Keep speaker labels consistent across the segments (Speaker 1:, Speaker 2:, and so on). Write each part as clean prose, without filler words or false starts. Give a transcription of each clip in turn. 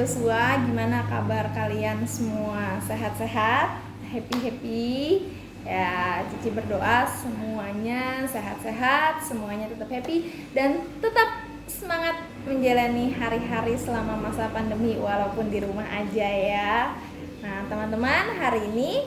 Speaker 1: Joshua, gimana kabar kalian semua? Sehat-sehat? Happy-happy? Ya, Cici berdoa semuanya sehat-sehat, semuanya tetap happy dan tetap semangat menjalani hari-hari selama masa pandemi walaupun di rumah aja ya. Nah, teman-teman, hari ini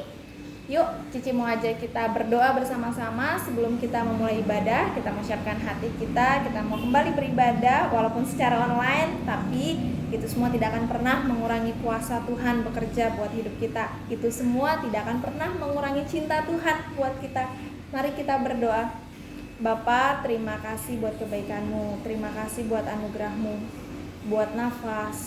Speaker 1: yuk Cici mau ajak kita berdoa bersama-sama sebelum kita memulai ibadah. Kita mau siapkan hati kita mau kembali beribadah walaupun secara online, tapi itu semua tidak akan pernah mengurangi kuasa Tuhan bekerja buat hidup kita. Itu semua tidak akan pernah mengurangi cinta Tuhan buat kita. Mari kita berdoa. Bapa, terima kasih buat kebaikan-Mu, terima kasih buat anugerah-Mu, buat nafas,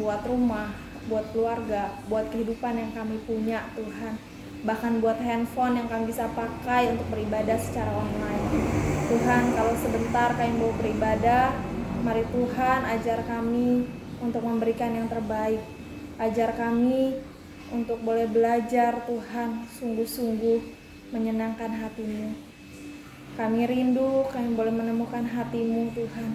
Speaker 1: buat rumah, buat keluarga, buat kehidupan yang kami punya Tuhan. Bahkan buat handphone yang kami bisa pakai untuk beribadah secara online. Tuhan, kalau sebentar kami mau beribadah, mari Tuhan ajar kami untuk memberikan yang terbaik. Ajar kami untuk boleh belajar Tuhan, sungguh-sungguh menyenangkan hati-Mu. Kami rindu kami boleh menemukan hati-Mu Tuhan.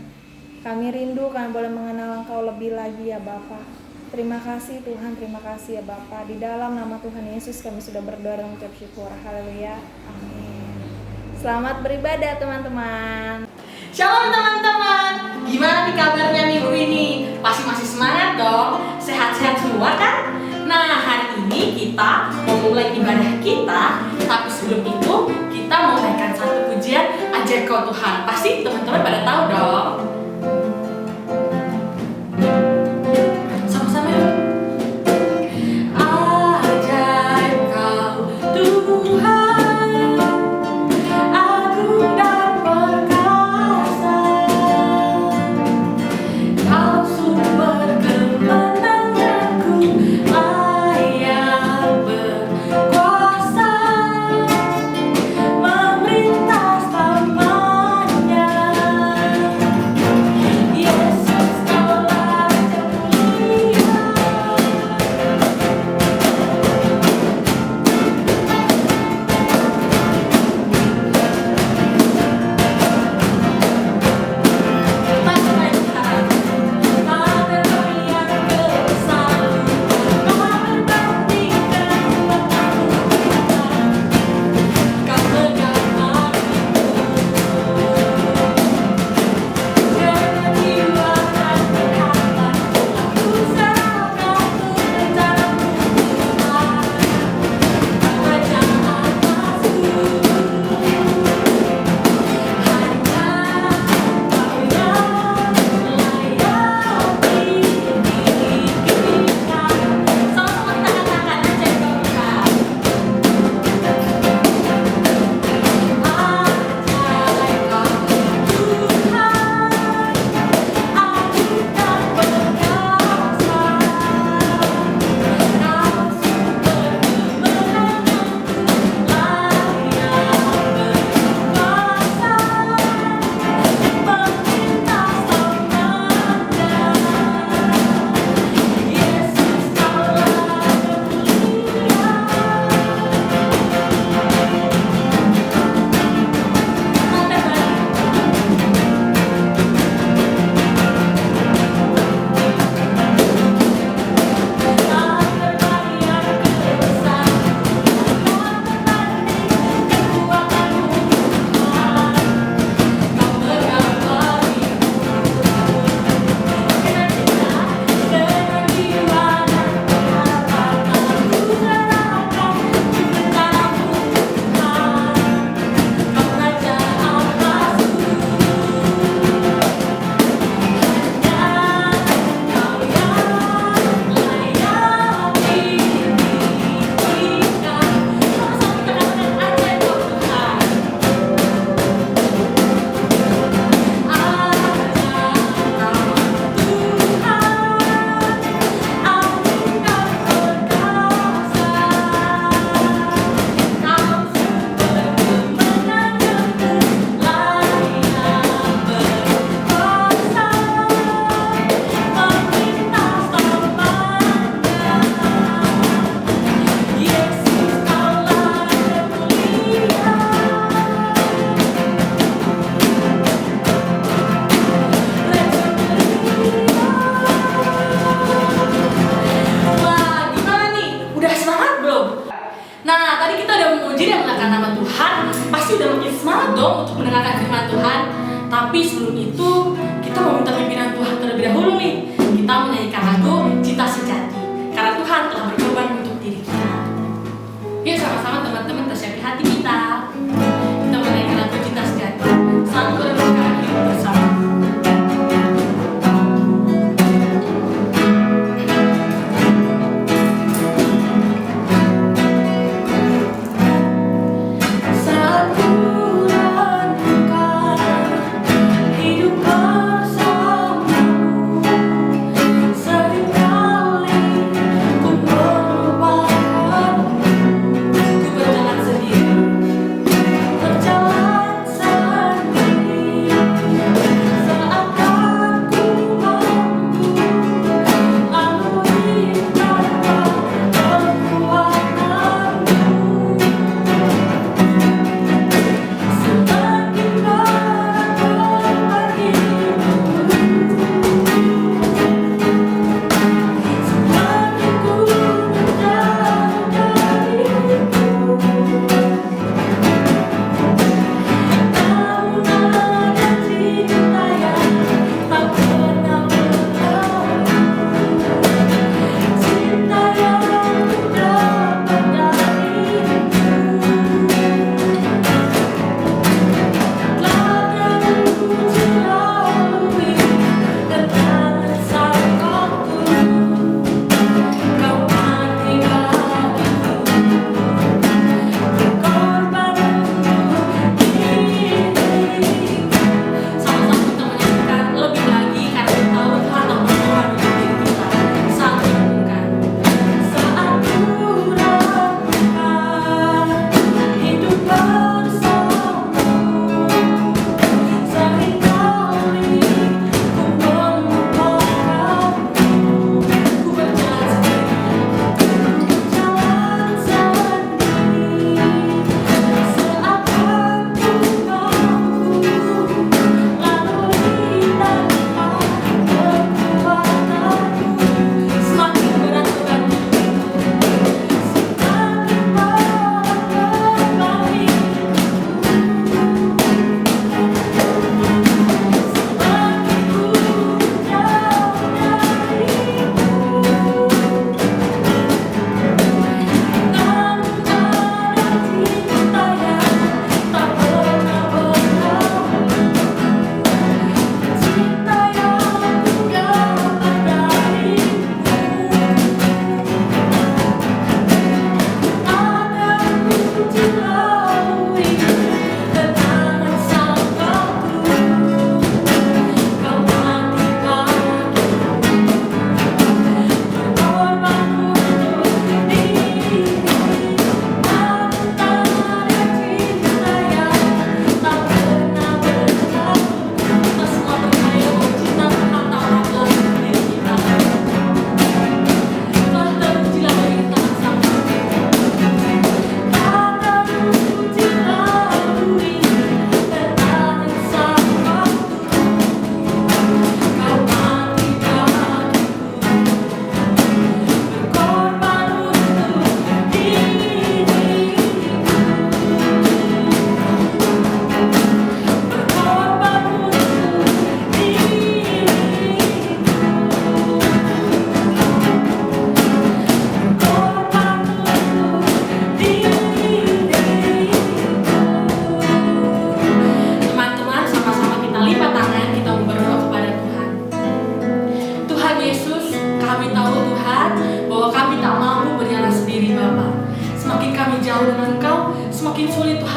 Speaker 1: Kami rindu kami boleh mengenal Engkau lebih lagi ya Bapa. Terima kasih Tuhan, terima kasih ya Bapa. Di dalam nama Tuhan Yesus kami sudah berdoa dan mengucap syukur. Haleluya. Amin. Selamat beribadah teman-teman.
Speaker 2: Shalom teman-teman. Gimana nih kabarnya minggu ini? Pasti masih semangat dong? Sehat-sehat semua kan? Nah, hari ini kita mau mulai ibadah kita. Tapi sebelum itu kita mau naikkan satu pujian Ajar Kau Tuhan. Pasti teman-teman pada tahu dong.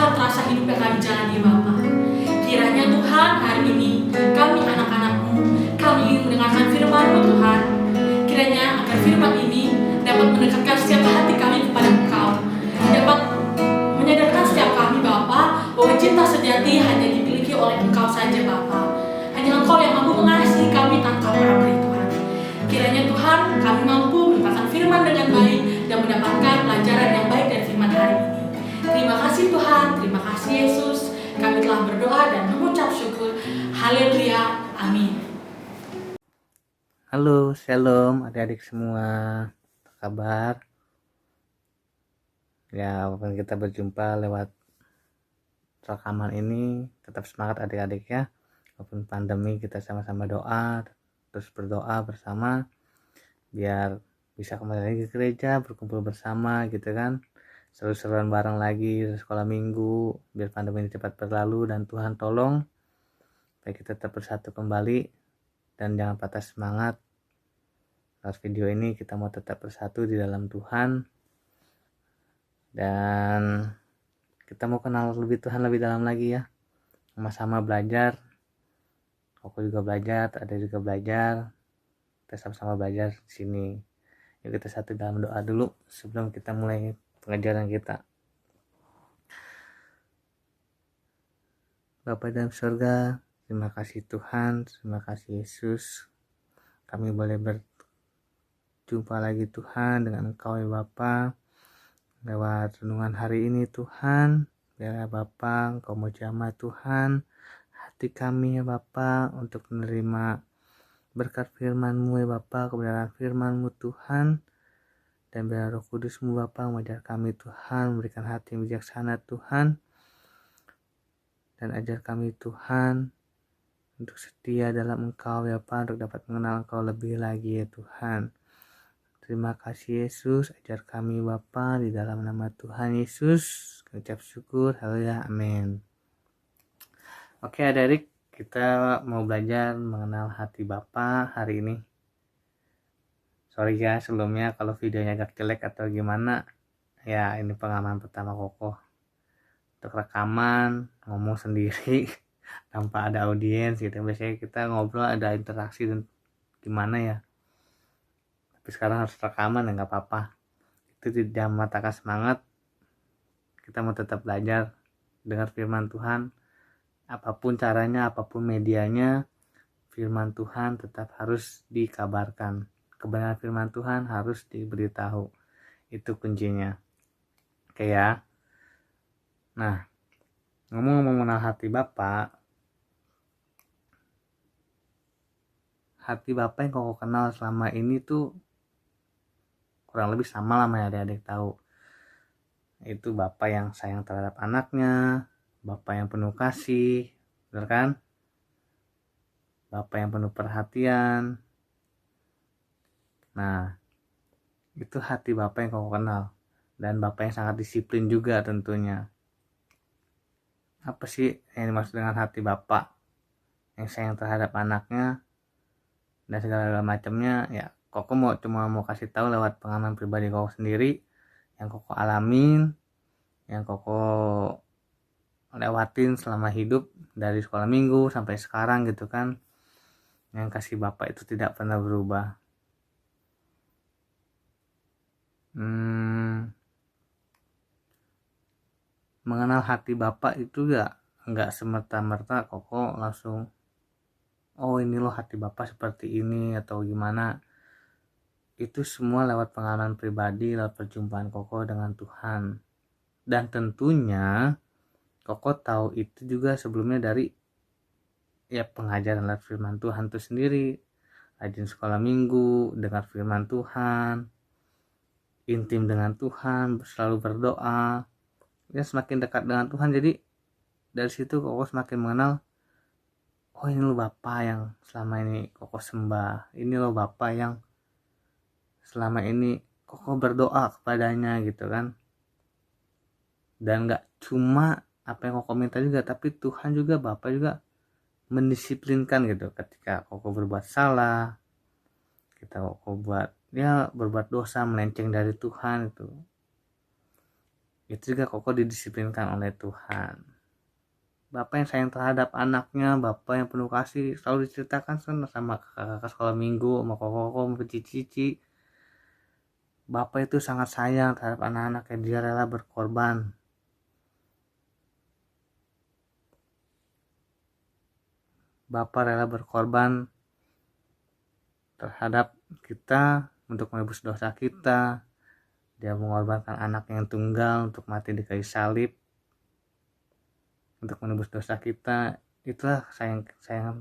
Speaker 2: Tuhan terasa hidup yang kami jalani Bapa. Kiranya Tuhan hari ini kami anak-anak-Mu, kami ingin mendengarkan firman-Mu Tuhan. Kiranya agar firman ini dapat mendekatkan setiap hati kami kepada Engkau, dapat menyadarkan setiap kami Bapa bahwa cinta sejati hanya dimiliki oleh Engkau saja Bapa. Hanya Engkau yang mampu mengasihi kami tanpa pamrih Tuhan. Kiranya Tuhan kami mampu menerapkan firman dengan baik dan mendapatkan pelajaran yang baik dari firman hari ini. Terima kasih Tuhan, terima kasih Yesus. Kami telah berdoa dan mengucap syukur. Haleluya, amin.
Speaker 3: Halo, shalom adik-adik semua. Apa kabar? Ya, walaupun kita berjumpa lewat rekaman ini, tetap semangat adik-adik ya. Walaupun pandemi, kita sama-sama doa, terus berdoa bersama biar bisa kembali lagi ke gereja, berkumpul bersama gitu kan. Seru-seruan bareng lagi sekolah minggu, biar pandemi ini cepat berlalu dan Tuhan tolong supaya kita tetap bersatu kembali dan jangan patah semangat. Lewat video ini kita mau tetap bersatu di dalam Tuhan dan kita mau kenal lebih Tuhan lebih dalam lagi ya, sama-sama belajar. Aku juga belajar, ada juga belajar, kita sama-sama belajar di sini. Yuk kita satu dalam doa dulu sebelum kita mulai pengajaran kita. Bapa dalam surga, terima kasih Tuhan, terima kasih Yesus. Kami boleh berjumpa lagi Tuhan dengan Engkau ya Bapa. Lewat renungan hari ini Tuhan, biar Bapa Engkau mau jamah Tuhan hati kami ya Bapa untuk menerima berkat firman-Mu ya Bapa, kebenaran firman-Mu Tuhan. Dan biar Roh Kudus-Mu Bapa mengajar kami Tuhan, memberikan hati yang bijaksana Tuhan. Dan ajar kami Tuhan untuk setia dalam Engkau ya Bapa, untuk dapat mengenal Engkau lebih lagi ya Tuhan. Terima kasih Yesus, ajar kami Bapa di dalam nama Tuhan Yesus. Kami ucap syukur, haleluya, amin. Oke adik-adik, kita mau belajar mengenal hati Bapa hari ini. Sorry ya sebelumnya kalau videonya agak jelek atau gimana. Ya ini pengalaman pertama Koko untuk rekaman, ngomong sendiri tanpa ada audiens gitu. Biasanya kita ngobrol ada interaksi dan gimana ya. Tapi sekarang harus rekaman ya nggak apa-apa. Itu tidak mematahkan semangat. Kita mau tetap belajar dengar firman Tuhan. Apapun caranya, apapun medianya, firman Tuhan tetap harus dikabarkan. Kebenaran firman Tuhan harus diberitahu. Itu kuncinya. Oke ya. Nah, ngomong-ngomong mengenal hati Bapa, hati Bapa yang kau kenal selama ini tuh kurang lebih sama lah ya adik-adik tahu. Itu Bapa yang sayang terhadap anaknya, Bapa yang penuh kasih, benar kan? Bapa yang penuh perhatian. Nah, itu hati Bapa yang kau kenal. Dan Bapa yang sangat disiplin juga tentunya. Apa sih yang dimaksud dengan hati Bapa yang sayang terhadap anaknya dan segala macamnya? Ya, Koko cuma mau kasih tahu lewat pengalaman pribadi Koko sendiri yang Koko alamin, yang Koko lewatin selama hidup dari sekolah minggu sampai sekarang gitu kan. Yang kasih Bapa itu tidak pernah berubah. Mengenal hati Bapa itu ya nggak semerta-merta Koko langsung oh ini loh hati Bapa seperti ini atau gimana. Itu semua lewat pengalaman pribadi, lewat perjumpaan Koko dengan Tuhan. Dan tentunya Koko tahu itu juga sebelumnya dari ya pengajaran lewat firman Tuhan itu sendiri. Rajin sekolah minggu, dengar firman Tuhan, intim dengan Tuhan, selalu berdoa. Ya semakin dekat dengan Tuhan, jadi dari situ Koko semakin mengenal oh ini loh Bapa yang selama ini Koko sembah, ini loh Bapa yang selama ini Koko berdoa kepadanya gitu kan. Dan gak cuma apa yang Koko minta juga, tapi Tuhan juga Bapa juga mendisiplinkan gitu. Ketika Koko berbuat salah, kita Koko berbuat dosa, melenceng dari Tuhan Itu juga Koko didisiplinkan oleh Tuhan. Bapak yang sayang terhadap anaknya, bapak yang penuh kasih, selalu diceritakan sama kakak sekolah minggu, sama Koko, sama cici-cici. Bapak itu sangat sayang terhadap anak-anaknya, dia rela berkorban. Bapak rela berkorban terhadap kita untuk menebus dosa kita. Dia mengorbankan anak yang tunggal untuk mati di kayu salib untuk menebus dosa kita. Itulah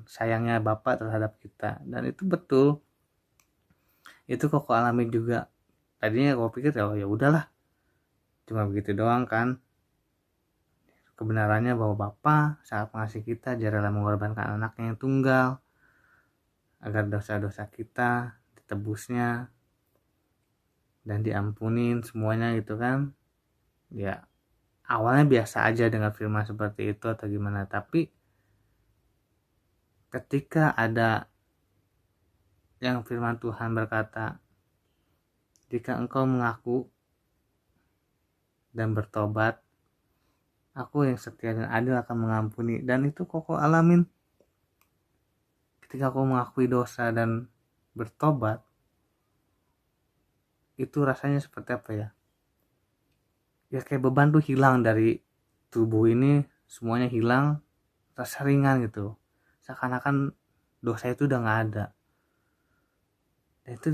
Speaker 3: sayangnya Bapak terhadap kita, dan itu betul. Itu Koko alami juga. Tadinya Koko pikir ya udahlah, cuma begitu doang kan. Kebenarannya bahwa Bapa sangat mengasihi kita, dia rela mengorbankan anaknya yang tunggal agar dosa-dosa kita ditebusnya dan diampunin semuanya gitu kan. Ya awalnya biasa aja dengan firman seperti itu atau gimana, tapi ketika ada yang firman Tuhan berkata, jika engkau mengaku dan bertobat, aku yang setia dan adil akan mengampuni. Dan itu Koko alamin. Ketika kau mengakui dosa dan bertobat, itu rasanya seperti apa ya? Ya kayak beban tuh hilang dari tubuh ini, semuanya hilang, rasa ringan gitu. Seakan-akan dosa itu udah gak ada. Dan itu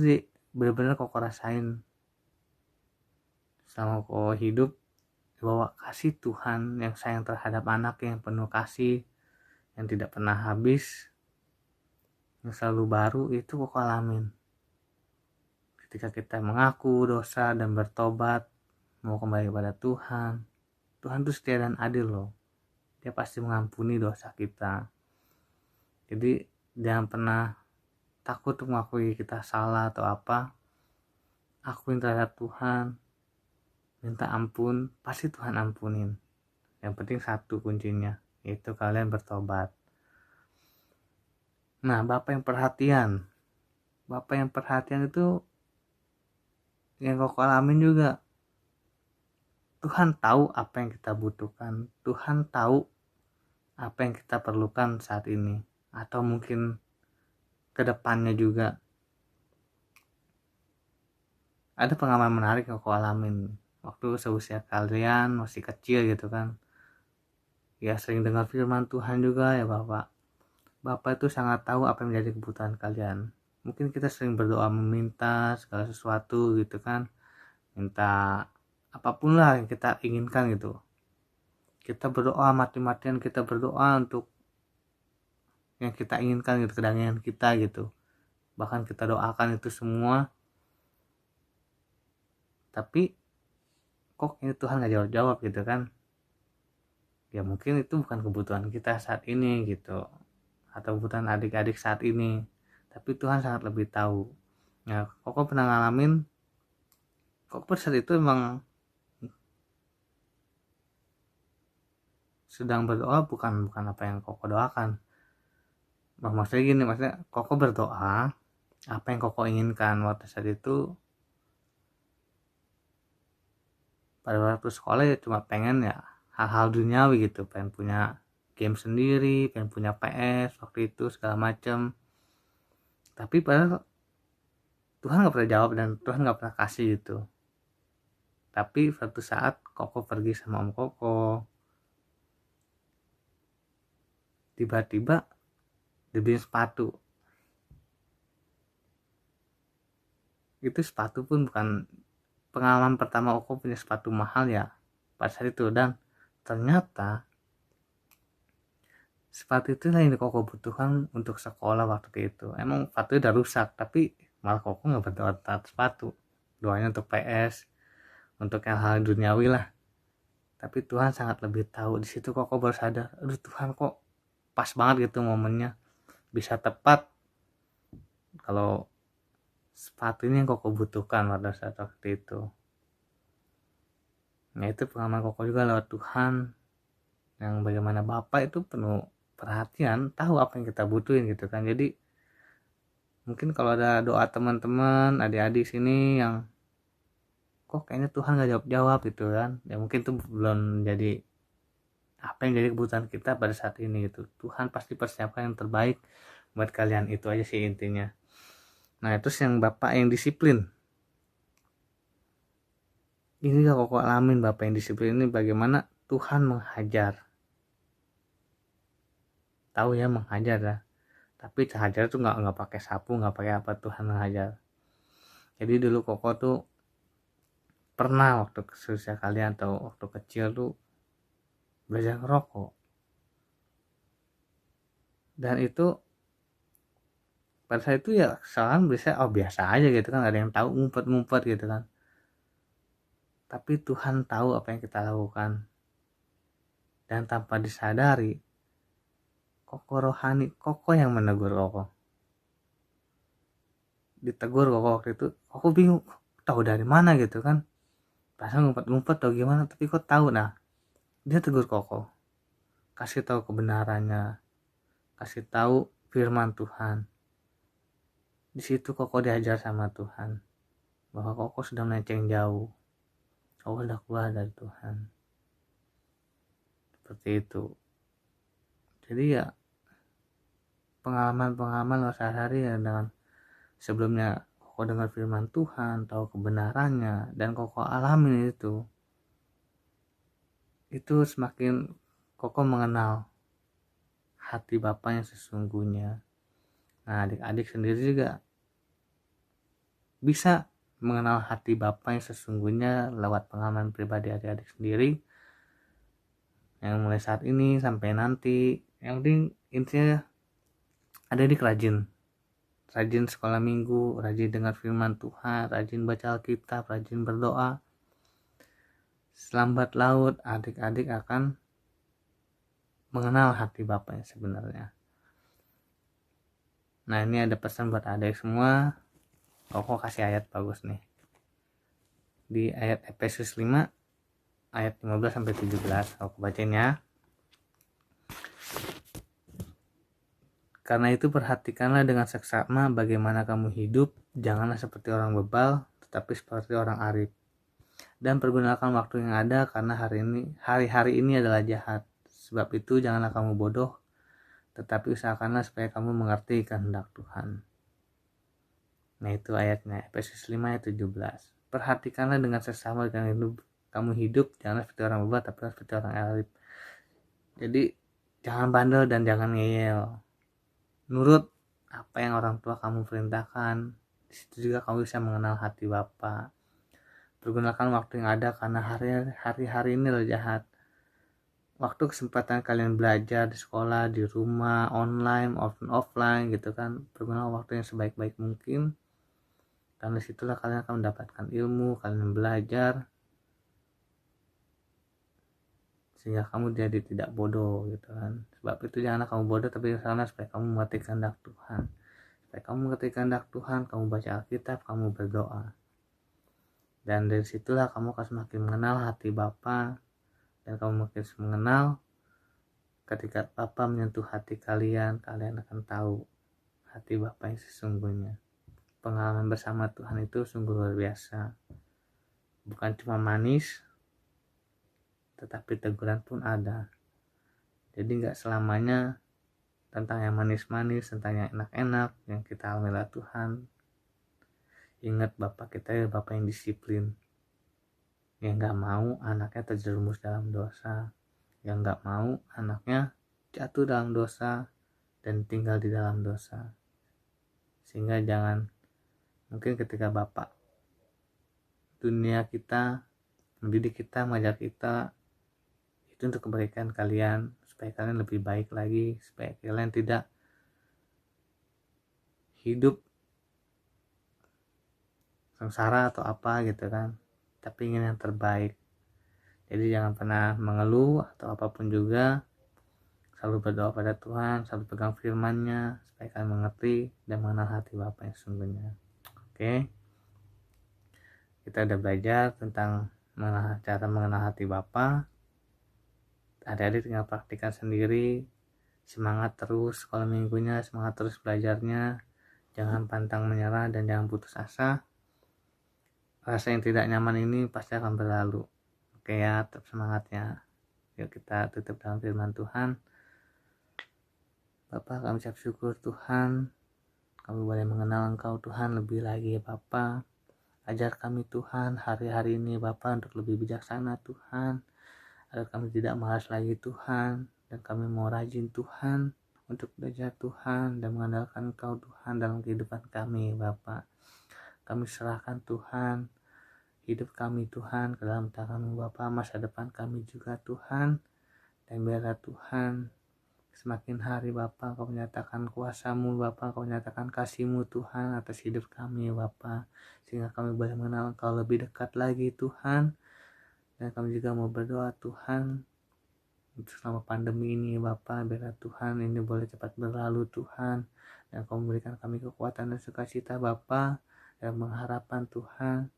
Speaker 3: benar-benar Koko rasain selama Koko hidup, bahwa kasih Tuhan yang sayang terhadap anak yang penuh kasih, yang tidak pernah habis, yang selalu baru, itu Koko alamin. Ketika kita mengaku dosa dan bertobat, mau kembali kepada Tuhan, Tuhan itu setia dan adil loh. Dia pasti mengampuni dosa kita. Jadi jangan pernah takut untuk mengakui kita salah atau apa. Akuin terhadap Tuhan, minta ampun, pasti Tuhan ampunin. Yang penting satu kuncinya, yaitu kalian bertobat. Nah, Bapak yang perhatian itu yang Koko alamin juga. Tuhan tahu apa yang kita butuhkan, Tuhan tahu apa yang kita perlukan saat ini, atau mungkin kedepannya juga. Ada pengalaman menarik yang Koko alamin waktu seusia kalian masih kecil gitu kan. Ya sering dengar firman Tuhan juga ya Bapak. Bapak itu sangat tahu apa yang menjadi kebutuhan kalian. Mungkin kita sering berdoa meminta segala sesuatu gitu kan. Minta apapun lah yang kita inginkan gitu. Kita berdoa mati-matian, kita berdoa untuk yang kita inginkan gitu, kedangian kita gitu. Bahkan kita doakan itu semua. Tapi kok ini Tuhan gak jawab-jawab gitu kan. Ya mungkin itu bukan kebutuhan kita saat ini gitu, atau kebutuhan adik-adik saat ini, tapi Tuhan sangat lebih tahu. Ya Koko pernah ngalamin, Koko pada saat itu emang sedang berdoa, bukan apa yang Koko doakan. Maksudnya gini, maksudnya Koko berdoa apa yang Koko inginkan waktu saat itu. Pada waktu sekolah ya cuma pengen ya hal-hal duniawi gitu, pengen punya game sendiri, pengen punya PS waktu itu segala macam. Tapi padahal Tuhan gak pernah jawab dan Tuhan gak pernah kasih gitu. Tapi suatu saat Koko pergi sama Om Koko, tiba-tiba dibeliin sepatu. Itu sepatu pun bukan pengalaman pertama Koko punya sepatu mahal ya pada saat itu, dan ternyata sepatu itu yang Koko butuhkan untuk sekolah waktu itu. Emang sepatu udah rusak, tapi malah Koko nggak berdoa tentang sepatu, doanya untuk PS, untuk hal-hal duniawi lah. Tapi Tuhan sangat lebih tahu. Di situ Koko baru sadar, aduh Tuhan kok pas banget gitu momennya, bisa tepat kalau sepatu ini yang Koko butuhkan pada saat waktu itu. Nah itu pengalaman Koko juga lewat Tuhan, yang bagaimana Bapak itu penuh perhatian, tahu apa yang kita butuhin gitu kan. Jadi mungkin kalau ada doa teman-teman, adik-adik sini yang kok kayaknya Tuhan gak jawab-jawab gitu kan. Ya mungkin itu belum jadi apa yang jadi kebutuhan kita pada saat ini gitu. Tuhan pasti persiapkan yang terbaik buat kalian, itu aja sih intinya. Nah terus yang bapak yang disiplin, ini gak kok alamin bapak yang disiplin ini bagaimana Tuhan menghajar. Tahu ya menghajar ya, tapi hajar tuh nggak pakai sapu, nggak pakai apa, Tuhan menghajar. Jadi dulu Koko tuh pernah waktu usia kalian atau waktu kecil tuh belajar ngerokok, dan itu pada saat itu ya kesalahan biasa aja gitu kan, ada yang tahu ngumpet gitu kan. Tapi Tuhan tahu apa yang kita lakukan, dan tanpa disadari Koko rohani, Koko yang menegur Koko. Ditegur Koko waktu itu, Koko bingung, tahu dari mana gitu kan, pasal ngumpet atau gimana, tapi kok tahu. Nah dia tegur Koko, kasih tahu kebenarannya, kasih tahu firman Tuhan. Di situ Koko diajar sama Tuhan bahwa Koko sudah melenceng jauh, Koko sudah keluar dari Tuhan. Seperti itu. Jadi ya pengalaman sehari-hari ya, dengan sebelumnya Koko dengar firman Tuhan, tahu kebenarannya, dan Koko alamin itu semakin Koko mengenal hati Bapa yang sesungguhnya. Nah adik-adik sendiri juga bisa mengenal hati Bapa yang sesungguhnya lewat pengalaman pribadi adik-adik sendiri, yang mulai saat ini sampai nanti. Yang penting intinya adik-adik rajin sekolah minggu, rajin dengar firman Tuhan, rajin baca Alkitab, rajin berdoa. Selambat laut adik-adik akan mengenal hati Bapa yang sebenarnya. Nah ini ada pesan buat adik semua. Koko kasih ayat bagus nih. Di ayat Efesus 5 ayat 15 sampai 17. Koko bacain ya. Karena itu perhatikanlah dengan seksama bagaimana kamu hidup, janganlah seperti orang bebal, tetapi seperti orang arif. Dan pergunakan waktu yang ada, karena hari-hari ini adalah jahat. Sebab itu janganlah kamu bodoh, tetapi usahakanlah supaya kamu mengerti kehendak Tuhan. Nah itu ayatnya, Efesus 5 ayat 17. Perhatikanlah dengan seksama kamu hidup, janganlah seperti orang bebal, tapi seperti orang arif. Jadi jangan bandel dan jangan ngeyel. Nurut apa yang orang tua kamu perintahkan. Di situ juga kamu bisa mengenal hati Bapa. Pergunakan waktu yang ada, karena hari-hari ini adalah jahat. Waktu kesempatan kalian belajar di sekolah, di rumah, online, offline gitu kan, pergunakan waktu yang sebaik-baik mungkin. Karena disitulah kalian akan mendapatkan ilmu, kalian belajar, sehingga kamu jadi tidak bodoh gitu kan. Sebab itu janganlah kamu bodoh, tapi usahakanlah supaya kamu mengerti kehendak Tuhan. Supaya kamu mengerti kehendak Tuhan, kamu baca Alkitab, kamu berdoa. Dan dari situlah kamu akan semakin mengenal hati Bapa, dan kamu makin mengenal ketika Bapa menyentuh hati kalian akan tahu hati Bapa yang sesungguhnya. Pengalaman bersama Tuhan itu sungguh luar biasa. Bukan cuma manis, tetapi teguran pun ada. Jadi gak selamanya tentang yang manis-manis, tentang yang enak-enak yang kita alami oleh Tuhan. Ingat Bapak kita ya Bapak yang disiplin, yang gak mau anaknya terjerumus dalam dosa, yang gak mau anaknya jatuh dalam dosa dan tinggal di dalam dosa. Sehingga jangan, mungkin ketika Bapak dunia kita, mendidik kita, mengajar kita, itu untuk kebaikan kalian, supaya kalian lebih baik lagi, supaya kalian tidak hidup sengsara atau apa gitu kan, tapi ingin yang terbaik. Jadi jangan pernah mengeluh atau apapun juga, selalu berdoa pada Tuhan, selalu pegang firman-Nya, supaya kalian mengerti dan mengenal hati Bapa yang sesungguhnya. Oke, kita udah belajar tentang cara mengenal hati Bapa. Adik-adik tinggal praktikkan sendiri. Semangat terus sekolah minggunya, semangat terus belajarnya, jangan pantang menyerah dan jangan putus asa. rasa yang tidak nyaman ini pasti akan berlalu. Oke ya, tetap semangatnya. Yuk kita tutup dalam firman Tuhan. Bapa, kami ucap syukur Tuhan, kami boleh mengenal Engkau Tuhan lebih lagi ya Bapa. Ajar kami Tuhan hari-hari ini Bapa untuk lebih bijaksana Tuhan, agar kami tidak malas lagi Tuhan, dan kami mau rajin Tuhan untuk belajar Tuhan dan mengandalkan Engkau Tuhan dalam kehidupan kami Bapa. Kami serahkan Tuhan hidup kami Tuhan ke dalam tangan-Mu Bapa, masa depan kami juga Tuhan, dan biarlah Tuhan semakin hari Bapa Kau menyatakan kuasa-Mu Bapa, Kau menyatakan kasih-Mu Tuhan atas hidup kami Bapa, sehingga kami boleh mengenal Engkau lebih dekat lagi Tuhan. Dan kami juga mau berdoa Tuhan untuk selama pandemi ini Bapa, biarlah Tuhan ini boleh cepat berlalu Tuhan, dan Kau memberikan kami kekuatan dan sukacita Bapa dan pengharapan Tuhan,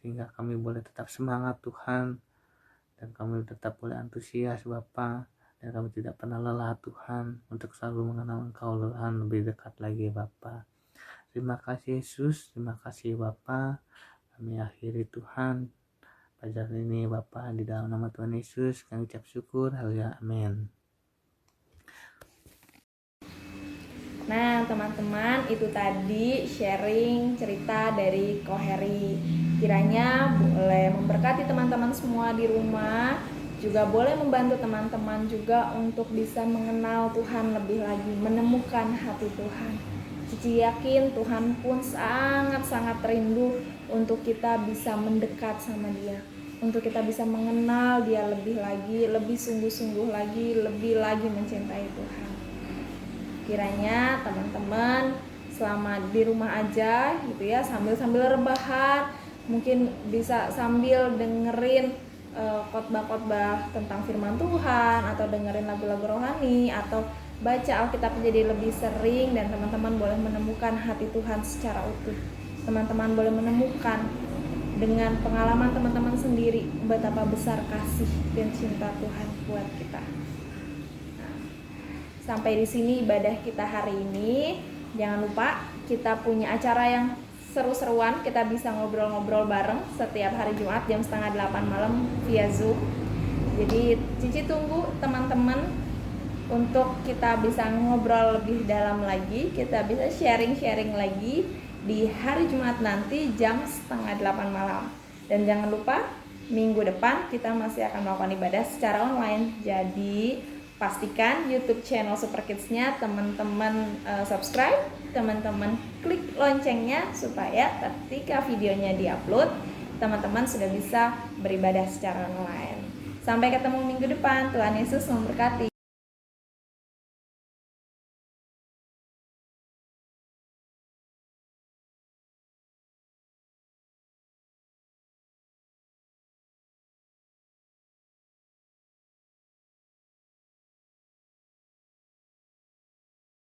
Speaker 3: sehingga kami boleh tetap semangat Tuhan, dan kami tetap boleh antusias Bapa, dan kami tidak pernah lelah Tuhan untuk selalu mengenal Engkau lebih dekat lagi Bapa. Terima kasih Yesus, terima kasih Bapa. Kami akhiri Tuhan pelajaran ini Bapa, di dalam nama Tuhan Yesus kami ucap syukur. Haleluya, amin.
Speaker 1: Nah teman-teman, itu tadi sharing cerita dari Ko Heri. Kiranya boleh memberkati teman-teman semua di rumah, juga boleh membantu teman-teman juga untuk bisa mengenal Tuhan lebih lagi, menemukan hati Tuhan. Cici yakin Tuhan pun sangat-sangat rindu untuk kita bisa mendekat sama Dia, untuk kita bisa mengenal Dia lebih lagi, lebih sungguh-sungguh lagi, lebih lagi mencintai Tuhan. Kiranya teman-teman selama di rumah aja gitu ya, sambil rebahan, mungkin bisa sambil dengerin khotbah-khotbah tentang firman Tuhan, atau dengerin lagu-lagu rohani, atau baca Alkitab jadi lebih sering, dan teman-teman boleh menemukan hati Tuhan secara utuh. Teman-teman boleh menemukan dengan pengalaman teman-teman sendiri betapa besar kasih dan cinta Tuhan buat kita. Nah, sampai di sini ibadah kita hari ini. Jangan lupa kita punya acara yang seru-seruan, kita bisa ngobrol-ngobrol bareng setiap hari Jumat jam 7:30 malam via Zoom. Jadi Cici tunggu teman-teman untuk kita bisa ngobrol lebih dalam lagi, kita bisa sharing-sharing lagi di hari Jumat nanti jam 7:30 malam. Dan jangan lupa minggu depan kita masih akan melakukan ibadah secara online. Jadi pastikan YouTube channel Super Kids-nya teman-teman subscribe, teman-teman klik loncengnya supaya ketika videonya diupload, teman-teman sudah bisa beribadah secara online. Sampai ketemu minggu depan. Tuhan Yesus memberkati.